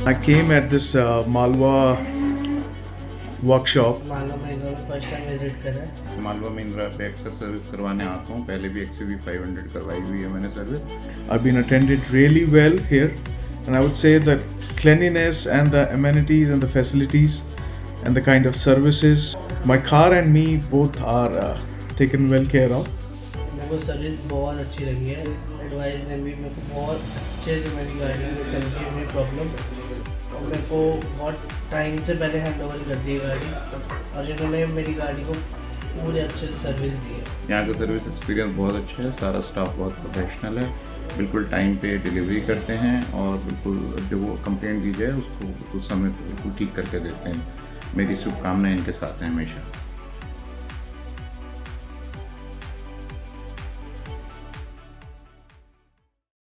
I came at this Malwa workshop. Malwa Mahindra में first time visit करा है। मालवा महिंद्रा पे अक्सर सर्विस करवाने आता हूँ। पहले भी XUV 500 करवाई हुई है मैंने service. I've been attended really well here, and I would say that cleanliness and the amenities and the facilities and the kind of services, my car and me both are taken well care of. मेरे को service बहुत अच्छी लगी है। Advice ने भी मेरे को बहुत अच्छे से मेरी गाड़ी में चलती है प्रॉब्लम, और मेरे को बहुत टाइम से पहले हैंड ओवर कर दी गाड़ी, और इन्होंने मेरी गाड़ी को पूरे अच्छे से सर्विस दी है। यहाँ का सर्विस एक्सपीरियंस बहुत अच्छा है। सारा स्टाफ बहुत प्रोफेशनल है, बिल्कुल टाइम पे डिलीवरी करते हैं और बिल्कुल जो वो कंप्लेंट दी जाए उसको उस समय बिल्कुल ठीक करके देते हैं। मेरी शुभकामनाएं इनके साथ हैं हमेशा।